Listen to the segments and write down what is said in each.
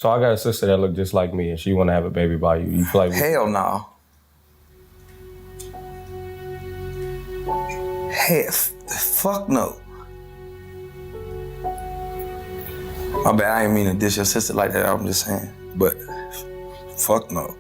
So I got a sister that look just like me, and she want to have a baby by you. You feel like Hell no. Fuck no. My bad, I ain't mean to diss your sister like that, I'm just saying. But fuck no.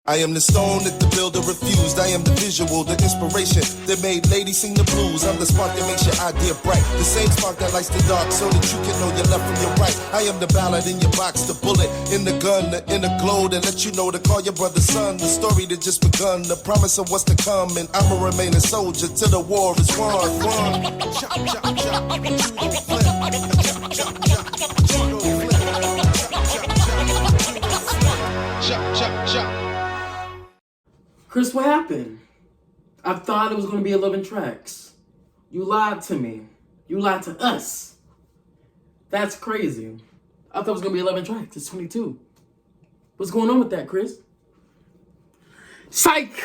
I am the stone that the builder refused. I am the visual, the inspiration that made ladies sing the blues. I'm the spark that makes your idea bright. The same spark that lights the dark so that you can know your left from your right. I am the ballad in your box, the bullet in the gun, the inner glow that let you know to call your brother son. The story that just begun, the promise of what's to come. And I'ma remain a soldier till the war is won. Chop, chop, chop, judo flip. Chop, chop, chop, judo flip. Chop, chop, chop. Chris, what happened? I thought it was going to be 11 tracks. You lied to me. You lied to us. That's crazy. I thought it was going to be 11 tracks. It's 22. What's going on with that, Chris? Psych!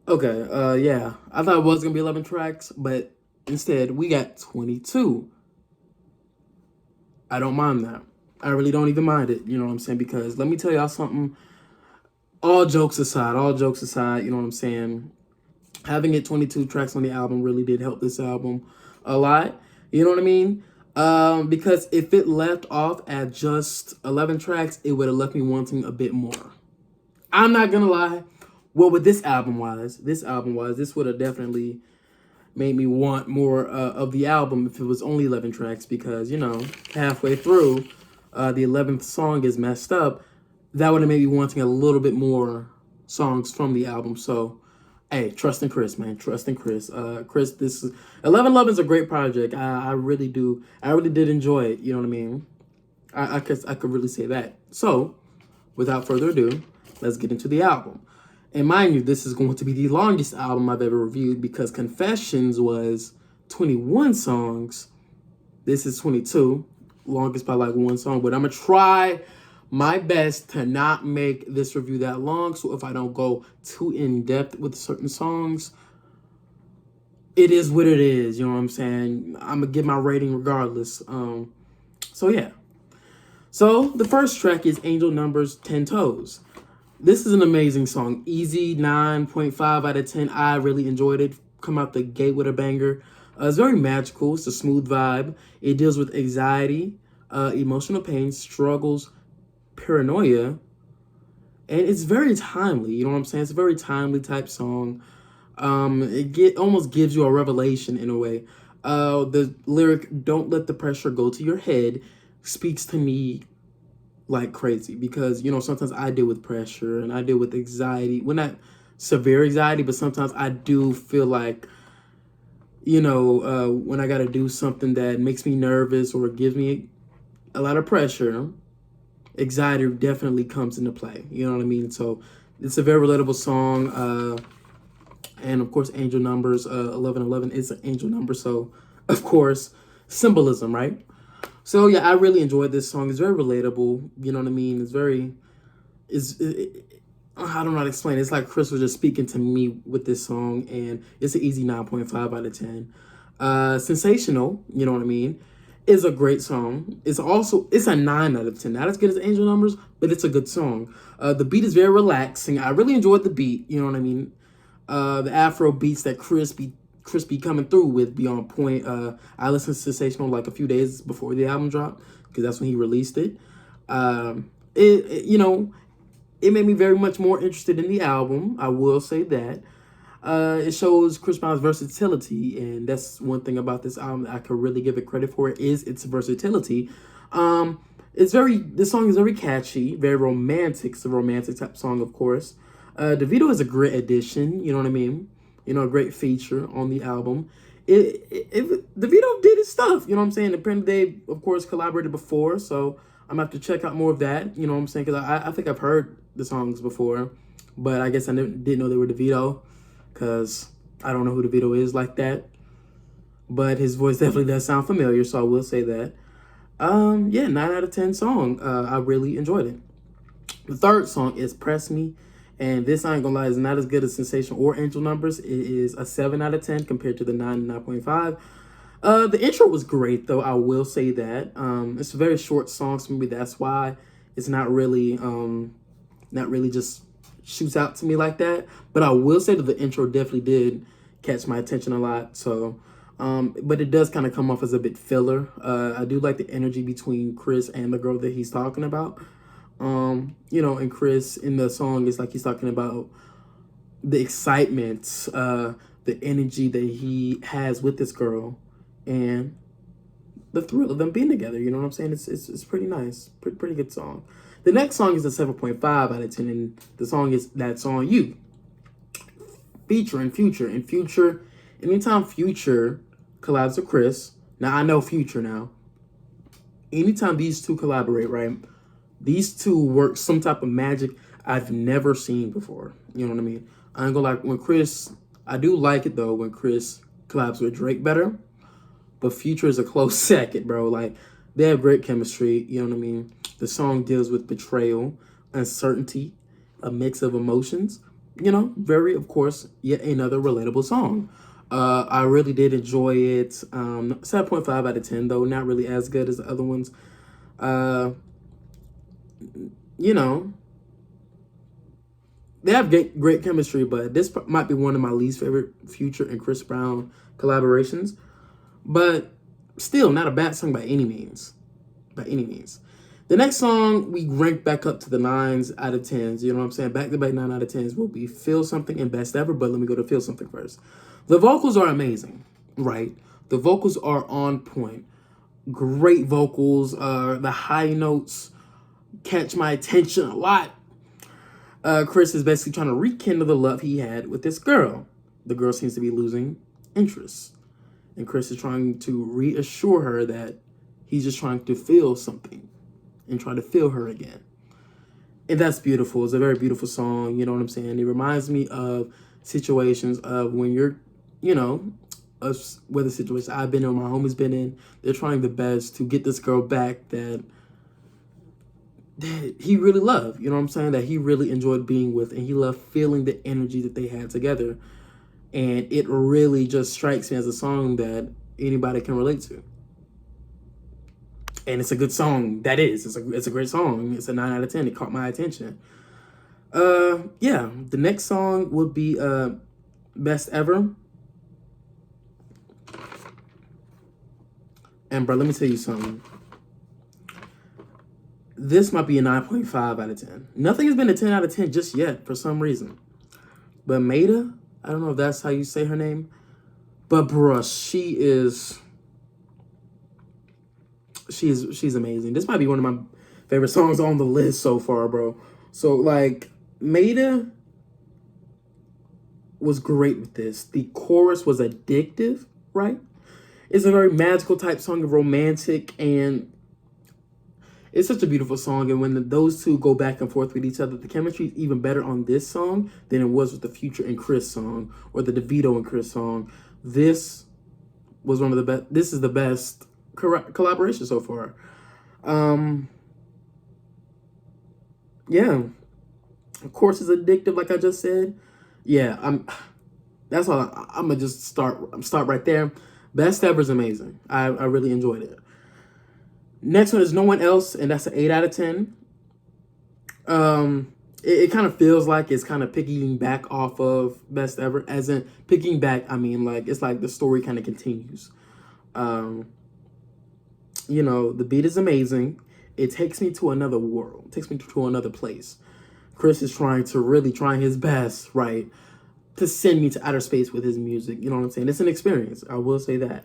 Okay, yeah. I thought it was going to be 11 tracks, but instead we got 22. I don't mind that. I really don't even mind it, you know what I'm saying? Because let me tell y'all something. All jokes aside, you know what I'm saying? Having it 22 tracks on the album really did help this album a lot. You know what I mean? Because if it left off at just 11 tracks, it would have left me wanting a bit more. I'm not gonna lie. Well, with this album wise, this would have definitely made me want more of the album if it was only 11 tracks. Because, you know, halfway through, the 11th song is messed up. That would have made me wanting a little bit more songs from the album. So, hey, trust in Chris, man. Trust in Chris. Chris, this is 1111 is a great project. I really did enjoy it. You know what I mean? I could really say that. So, without further ado, let's get into the album. And mind you, this is going to be the longest album I've ever reviewed because Confessions was 21 songs. This is 22. Longest by like one song, but I'm gonna try my best to not make this review that long. So if I don't go too in depth with certain songs, it is what it is. You know what I'm saying? I'm gonna give my rating regardless. So yeah. So the first track is Angel Numbers 10 Toes. This is an amazing song. Easy 9.5 out of 10. I really enjoyed it. Come out the gate with a banger. It's very magical. It's a smooth vibe. It deals with anxiety, emotional pain, struggles, paranoia, and it's very timely. You know what I'm saying? It's a very timely type song. It almost gives you a revelation in a way. The lyric, "Don't let the pressure go to your head," speaks to me like crazy because, you know, sometimes I deal with pressure and I deal with anxiety. Well, not severe anxiety, but sometimes I do feel like, you know, when I got to do something that makes me nervous or gives me a lot of pressure, anxiety definitely comes into play. You know what I mean? So it's a very relatable song. And of course, angel numbers, 1111 is an angel number. So, of course, symbolism, right? So, yeah, I really enjoyed this song. It's very relatable. You know what I mean? I don't know how to explain it. It's like Chris was just speaking to me with this song, and it's an easy 9.5 out of 10. Sensational, you know what I mean, is a great song. It's a 9 out of 10. Not as good as Angel Numbers, but it's a good song. The beat is very relaxing. I really enjoyed the beat, you know what I mean. The Afro beats that Chris be coming through with be on point. I listened to Sensational like a few days before the album dropped because that's when he released it. You know, it made me very much more interested in the album. I will say that. It shows Chris Brown's versatility, and that's one thing about this album that I could really give it credit for is its versatility. This song is very catchy, very romantic. It's a romantic type song, of course. DeVito is a great addition, you know what I mean? You know, a great feature on the album. DeVito did his stuff, you know what I'm saying? Apparently they, of course, collaborated before, so I'm gonna have to check out more of that, you know what I'm saying? Because I think I've heard the songs before, but I guess I didn't know they were DeVito, because I don't know who DeVito is like that. But his voice definitely does sound familiar, so I will say that. Yeah, 9 out of 10 song. I really enjoyed it. The third song is Press Me, And this, I ain't gonna lie, is not as good as Sensation or Angel Numbers. It is a 7 out of 10 compared to the 9 and 9.5. The intro was great, though. I will say that. It's a very short song, so maybe that's why it's not really just shoots out to me like that. But I will say that the intro definitely did catch my attention a lot. So, but it does kind of come off as a bit filler. I do like the energy between Chris and the girl that he's talking about. And Chris in the song is like he's talking about the excitement, the energy that he has with this girl, and the thrill of them being together. You know what I'm saying? It's pretty nice, pretty good song. The next song is a 7.5 out of 10, and the song is That's On You, featuring Future. And Future, anytime Future collabs with Chris, now I know Future now. Anytime these two collaborate, right? These two work some type of magic I've never seen before. You know what I mean? I ain't gonna like when Chris, I do like it though when Chris collabs with Drake better, but Future is a close second, bro. Like, they have great chemistry, you know what I mean? The song deals with betrayal, uncertainty, a mix of emotions, very, of course, yet another relatable song. I really did enjoy it. 7.5 out of 10 though, not really as good as the other ones. They have great chemistry, but this might be one of my least favorite Future and Chris Brown collaborations. But still, not a bad song by any means. By any means. The next song, we rank back up to the 9s out of 10s. You know what I'm saying? Back-to-back 9 out of 10s will be Feel Something and Best Ever, but let me go to Feel Something first. The vocals are amazing, right? The vocals are on point. Great vocals. The high notes catch my attention a lot. Chris is basically trying to rekindle the love he had with this girl. The girl seems to be losing interest. And Chris is trying to reassure her that he's just trying to feel something and try to feel her again. And that's beautiful. It's a very beautiful song. You know what I'm saying? It reminds me of situations of when you're, whether situations I've been in or my homie's been in, they're trying the best to get this girl back that he really loved, you know what I'm saying, that he really enjoyed being with, and he loved feeling the energy that they had together. And it really just strikes me as a song that anybody can relate to. And it's a good song. It's a great song. It's a 9 out of 10. It caught my attention. The next song would be Best Ever. And bro, let me tell you something. This might be a 9.5 out of 10. Nothing has been a 10 out of 10 just yet for some reason. But Maida, I don't know if that's how you say her name, but bruh, she's amazing. This might be one of my favorite songs on the list so far, bro. So like, Maida was great with this. The chorus was addictive, right? It's a very magical type song, romantic, and it's such a beautiful song. And when those two go back and forth with each other, the chemistry is even better on this song than it was with the Future and Chris song or the DeVito and Chris song. This was one of the best. This is the best collaboration so far. Of course, it's addictive, like I just said. That's all. I'm gonna just start right there. Best Ever is amazing. I really enjoyed it. Next one is No One Else, and that's an 8 out of 10. It kind of feels like it's kind of picking back off of Best Ever. As in, picking back, I mean, like, it's like the story kind of continues. The beat is amazing. It takes me to another world. It takes me to another place. Chris is trying his best, right, to send me to outer space with his music. You know what I'm saying? It's an experience. I will say that.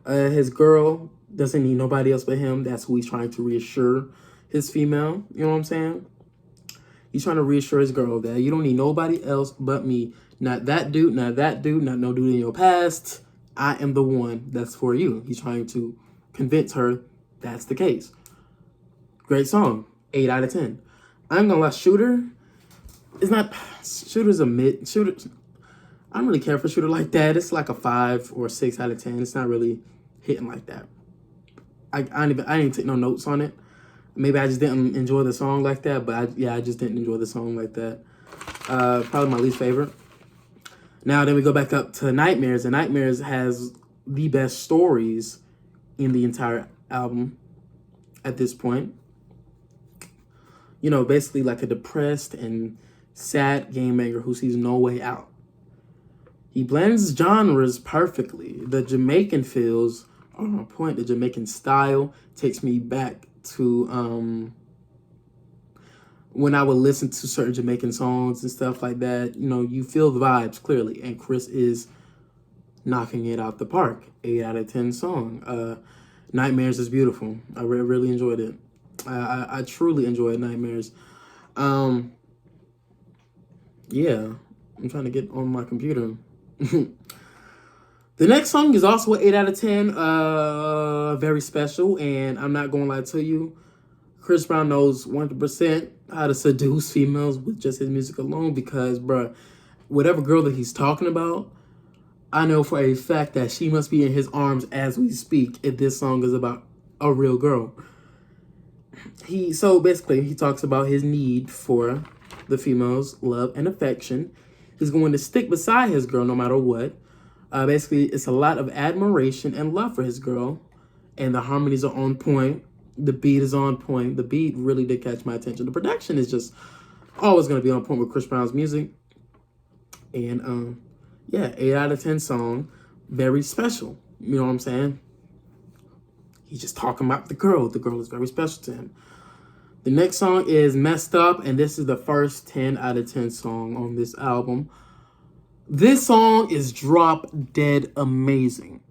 His girl doesn't need nobody else but him. That's who he's trying to reassure his female. You know what I'm saying? He's trying to reassure his girl that you don't need nobody else but me. Not that dude, not no dude in your past. I am the one that's for you. He's trying to convince her that's the case. Great song. 8 out of 10. I'm gonna lie, Shooter's a mid. Shooter, I don't really care for Shooter like that. It's like a 5 or 6 out of 10. It's not really hitting like that. I didn't take no notes on it. Maybe I just didn't enjoy the song like that, but I just didn't enjoy the song like that. Probably my least favorite. Now then we go back up to Nightmares, and Nightmares has the best stories in the entire album at this point. You know, basically like a depressed and sad game maker who sees no way out. He blends genres perfectly. The Jamaican feels are on point. The Jamaican style takes me back to when I would listen to certain Jamaican songs and stuff like that. You know, you feel the vibes clearly, and Chris is knocking it out the park. 8 out of 10 song. Nightmares is beautiful. I really enjoyed it. I truly enjoyed Nightmares. Yeah, I'm trying to get on my computer. The next song is also an 8 out of 10. Very special, and I'm not going to lie to you. Chris Brown knows 100% how to seduce females with just his music alone because, bruh, whatever girl that he's talking about, I know for a fact that she must be in his arms as we speak if this song is about a real girl. So basically, he talks about his need for the female's love and affection. He's going to stick beside his girl no matter what. Basically, it's a lot of admiration and love for his girl, and the harmonies are on point. The beat is on point. The beat really did catch my attention. The production is just always going to be on point with Chris Brown's music. And yeah, 8 out of 10 song, very special. You know what I'm saying? He's just talking about the girl. The girl is very special to him. The next song is Messed Up, and this is the first 10 out of 10 song on this album. This song is drop dead amazing.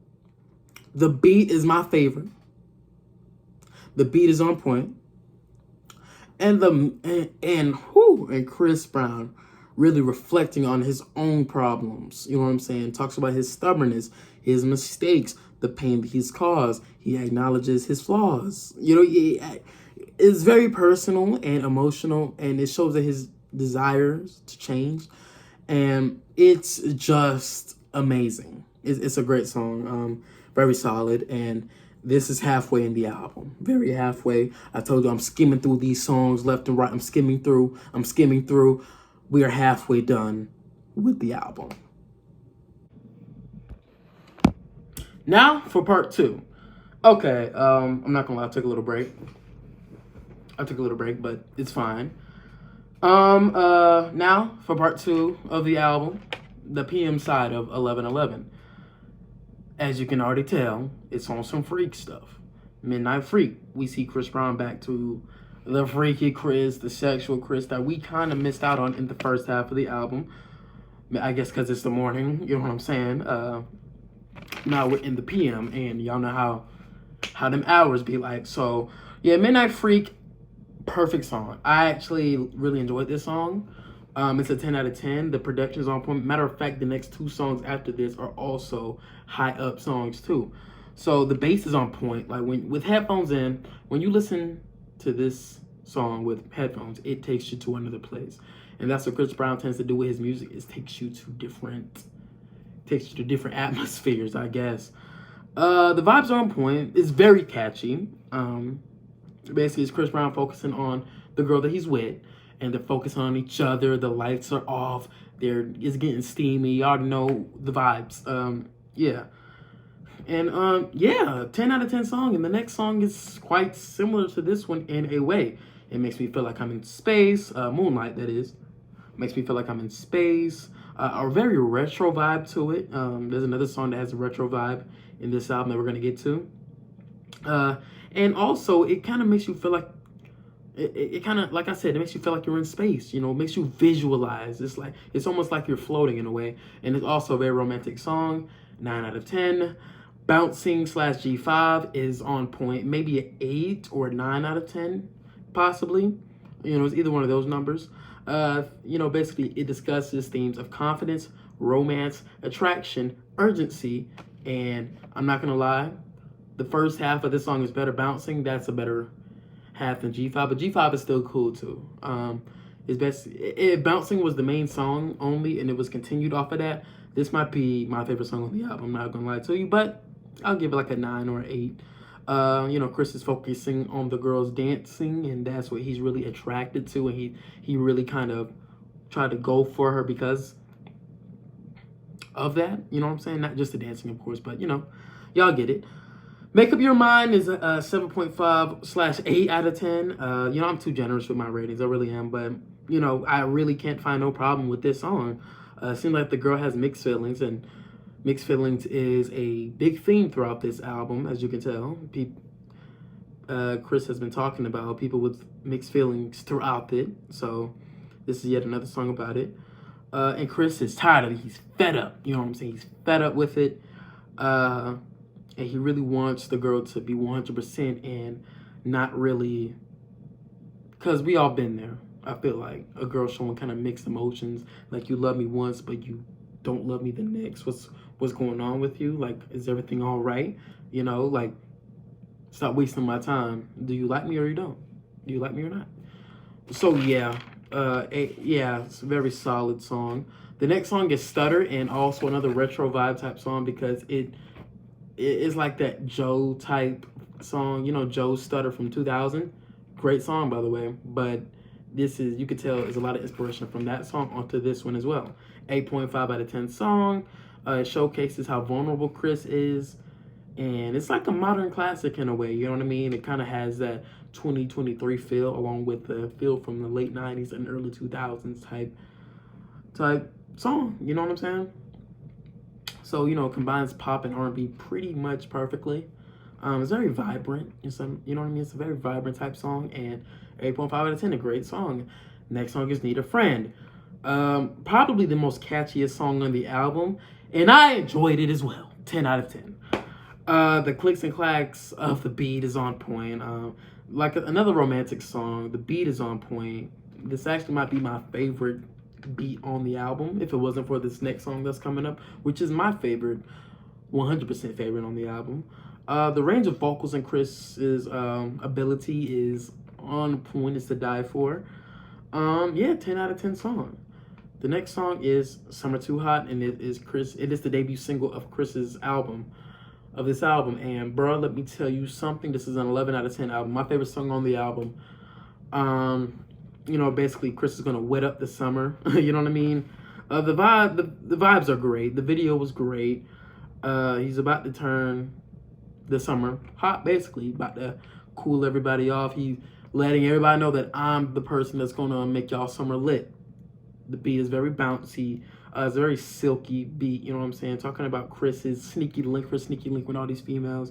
The beat is my favorite. The beat is on point. And Chris Brown really reflecting on his own problems. You know what I'm saying? Talks about his stubbornness, his mistakes, the pain that he's caused. He acknowledges his flaws. You know, it's very personal and emotional, and it shows that his desires to change. And it's just amazing. It's a great song. Very solid. And this is halfway in the album. Very halfway. I told you I'm skimming through these songs left and right. I'm skimming through. We are halfway done with the album. Now for part 2. Okay, I'm not gonna lie, I took a little break. But it's fine. Now for part 2 of the album, the PM side of 1111. As you can already tell, it's on some freak stuff. Midnight Freak. We see Chris Brown back to the freaky Chris, the sexual Chris that we kind of missed out on in the first half of the album. I guess because it's the morning, you know what I'm saying? Now we're in the PM, and y'all know how them hours be like. So, yeah, Midnight Freak, perfect song. I actually really enjoyed this song. It's a 10 out of 10. The production's on point. Matter of fact, the next 2 songs after this are also high up songs too. So the bass is on point. Like with headphones in, when you listen to this song with headphones, it takes you to another place. And that's what Chris Brown tends to do with his music, is takes you to different atmospheres, I guess. The vibes are on point. It's very catchy. Basically, it's Chris Brown focusing on the girl that he's with, and they're focusing on each other. The lights are off. It's getting steamy. You already know the vibes. Yeah. And yeah, 10 out of 10 song. And the next song is quite similar to this one in a way. It makes me feel like I'm in space. Moonlight, that is. Makes me feel like I'm in space. A very retro vibe to it. There's another song that has a retro vibe in this album that we're going to get to. And also, it kind of makes you feel like, it kind of, like I said, it makes you feel like you're in space. You know, it makes you visualize. It's almost like you're floating in a way. And it's also a very romantic song. 9 out of 10. Bouncing / G5 is on point. Maybe an 8 or a 9 out of 10, possibly. You know, it's either one of those numbers. You know, basically, it discusses themes of confidence, romance, attraction, urgency, and I'm not gonna lie, the first half of this song is better. Bouncing, that's a better half than G5, but G5 is still cool too. It's best. Bouncing was the main song only, and it was continued off of that. This might be my favorite song on the album. I'm not gonna lie to you, but I'll give it like a 9 or 8. You know, Chris is focusing on the girls dancing, and that's what he's really attracted to, and he really kind of tried to go for her because of that. You know what I'm saying? Not just the dancing, of course, but you know, y'all get it. Make Up Your Mind is a 7.5/8 out of 10. You know, I'm too generous with my ratings. I really am. But, you know, I really can't find no problem with this song. It seems like the girl has mixed feelings. And mixed feelings is a big theme throughout this album, as you can tell. Chris has been talking about people with mixed feelings throughout it. So this is yet another song about it. And Chris is tired of it. He's fed up. You know what I'm saying? He's fed up with it. And he really wants the girl to be 100% and not really, because we all been there. I feel like a girl showing kind of mixed emotions, like you love me once, but you don't love me the next. What's going on with you? Like, is everything all right? You know, like, stop wasting my time. Do you like me or you don't? Do you like me or not? So yeah, it's a very solid song. The next song is Stutter, and also another retro vibe type song because it's like that Joe type song, you know, Joe's Stutter from 2000. Great song, by the way. But this is, you could tell, is a lot of inspiration from that song onto this one as well. 8.5 out of 10 song. It showcases how vulnerable Chris is. And it's like a modern classic in a way, you know what I mean? It kind of has that 2023 feel along with the feel from the late 90s and early 2000s type song, you know what I'm saying? So, you know, it combines pop and R&B pretty much perfectly. It's very vibrant. You know what I mean? It's a very vibrant type song, and 8.5 out of 10, a great song. Next song is Need a Friend. Probably the most catchiest song on the album, and I enjoyed it as well. 10 out of 10. The clicks and clacks of the beat is on point. Like another romantic song, the beat is on point. This actually might be my favorite beat on the album if it wasn't for this next song that's coming up, which is my favorite, 100% favorite on the album. The range of vocals in Chris's ability is on point. It's to die for. 10 out of 10 song. The next song is Summer Too Hot, and it is the debut single of Chris's album, of this album. And bro, let me tell you something, this is an 11 out of 10 album. My favorite song on the album. You know, basically Chris is gonna wet up the summer. You know what I mean? The vibes are great. The video was great. He's about to turn the summer hot, basically about to cool everybody off. He's letting everybody know that I'm the person that's gonna make y'all summer lit. The beat is very bouncy. It's a very silky beat, you know what I'm saying? Talking about Chris's sneaky link with all these females.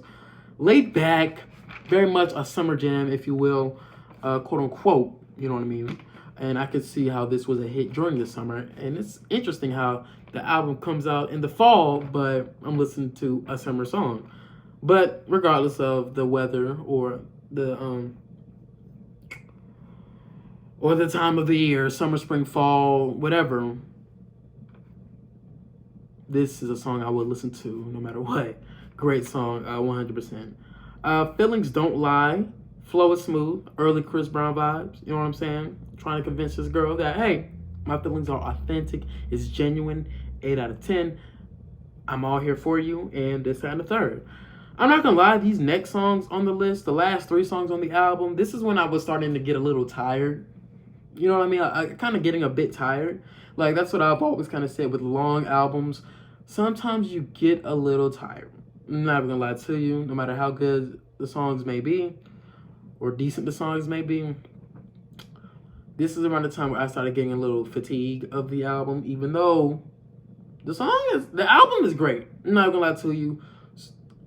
Laid back, very much a summer jam, if you will, quote unquote, you know what I mean? And I could see how this was a hit during the summer. And it's interesting how the album comes out in the fall, but I'm listening to a summer song. But regardless of the weather or the time of the year, summer, spring, fall, whatever, this is a song I would listen to no matter what. Great song, 100%. Feelings Don't Lie. Flow is smooth. Early Chris Brown vibes. You know what I'm saying? Trying to convince this girl that, hey, my feelings are authentic. It's genuine. 8 out of 10. I'm all here for you. And this, that, and the third. I'm not going to lie. These next songs on the list, the last 3 songs on the album, this is when I was starting to get a little tired. You know what I mean? I kind of getting a bit tired. Like, that's what I've always kind of said with long albums. Sometimes you get a little tired. I'm not going to lie to you. No matter how good the songs may be, or decent the songs may be, this is around the time where I started getting a little fatigue of the album, even though the album is great. I'm not gonna lie to you.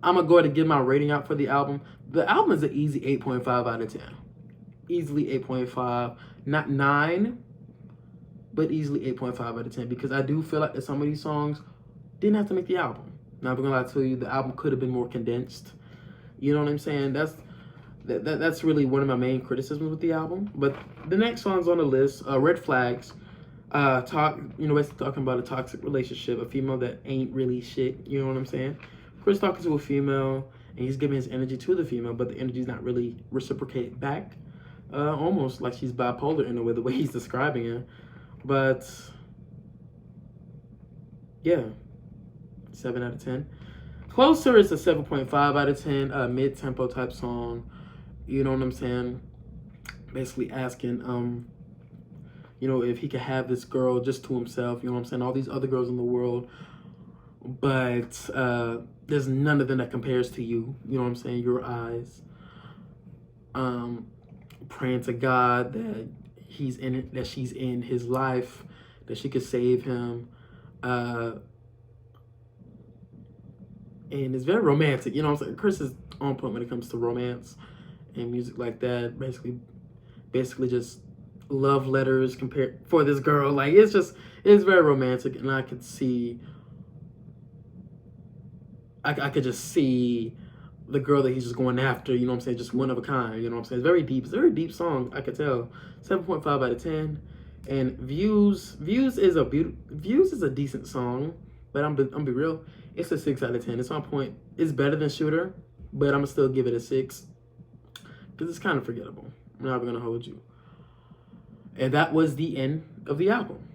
I'm gonna go ahead and give my rating out for the album. The album is an easy 8.5 out of 10. Easily 8.5, not 9, but easily 8.5 out of 10, because I do feel like that some of these songs didn't have to make the album. Not gonna lie to you, the album could have been more condensed. You know what I'm saying? That's really one of my main criticisms with the album. But the next songs on the list, Red Flags, basically talking about a toxic relationship, a female that ain't really shit, you know what I'm saying? Chris talking to a female, and he's giving his energy to the female, but the energy's not really reciprocated back. Almost like she's bipolar in a way, the way he's describing it. But, yeah, 7 out of 10. Closer is a 7.5 out of 10, mid-tempo type song. You know what I'm saying? Basically asking, you know, if he could have this girl just to himself, you know what I'm saying, all these other girls in the world, but there's none of them that compares to you, you know what I'm saying, your eyes. Praying to God that he's in it, that she's in his life, that she could save him. And it's very romantic, you know what I'm saying. Chris is on point when it comes to romance and music like that. Basically just love letters compared for this girl. Like, it's very romantic, and I could see, I could just see the girl that he's just going after, you know what I'm saying, just one of a kind, you know what I'm saying. It's very deep. It's a very deep song, I could tell. 7.5 out of 10. And Views is a decent song, but I'm be real, it's a 6 out of 10. It's on point. It's better than Shooter, but I'm gonna still give it a 6 because it's kind of forgettable. I'm not gonna hold you. And that was the end of the album.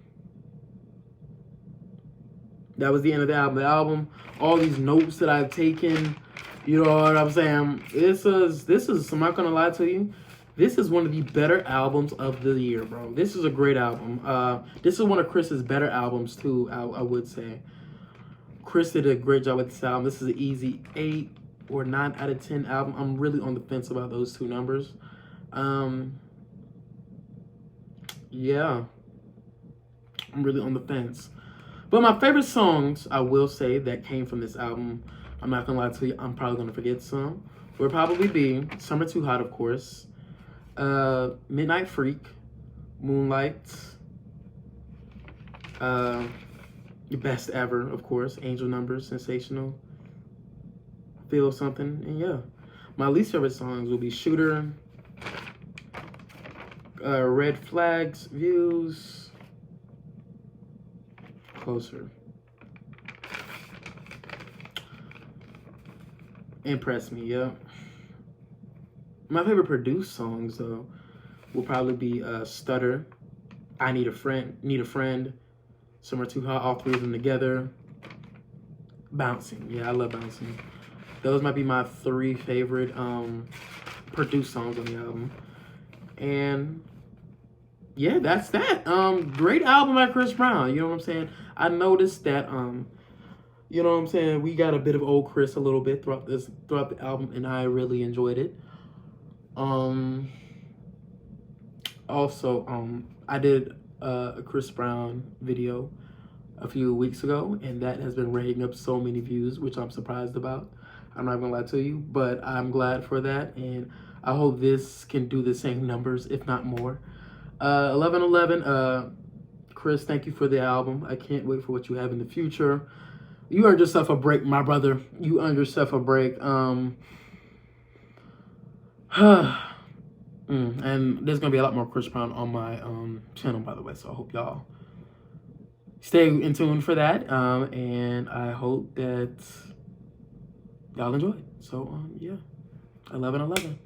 That was the end of the album. The album, all these notes that I've taken, you know what I'm saying? This is, I'm not gonna lie to you, this is one of the better albums of the year, bro. This is a great album. This is one of Chris's better albums too, I would say. Chris did a great job with this album. This is an easy 8 or 9 out of 10 album. I'm really on the fence about those two numbers. Yeah, I'm really on the fence. But my favorite songs, I will say, that came from this album, I'm not gonna lie to you, I'm probably gonna forget some, would probably be Summer Too Hot, of course, Midnight Freak, Moonlight, Best Ever, of course, Angel Numbers, Sensational, Feel Something, and yeah. My least favorite songs will be Shooter, Red Flags, Views, Closer, Impress Me, yeah. My favorite produced songs, though, will probably be Stutter, I Need a Friend, Summer Too Hot, all three of them together, Bouncing, yeah, I love Bouncing. Those might be my 3 favorite produced songs on the album. And yeah, that's that. Great album by Chris Brown, you know what I'm saying? I noticed that you know what I'm saying, we got a bit of old Chris a little bit throughout the album, and I really enjoyed it. Also, I did a Chris Brown video a few weeks ago, and that has been racking up so many views, which I'm surprised about. I'm not gonna lie to you, but I'm glad for that, and I hope this can do the same numbers, if not more. 11/11, Chris, thank you for the album. I can't wait for what you have in the future. You earned yourself a break, my brother. You earned yourself a break. And there's gonna be a lot more Chris Brown on my channel, by the way, so I hope y'all stay in tune for that. And I hope that y'all enjoy it. So yeah, 11/11.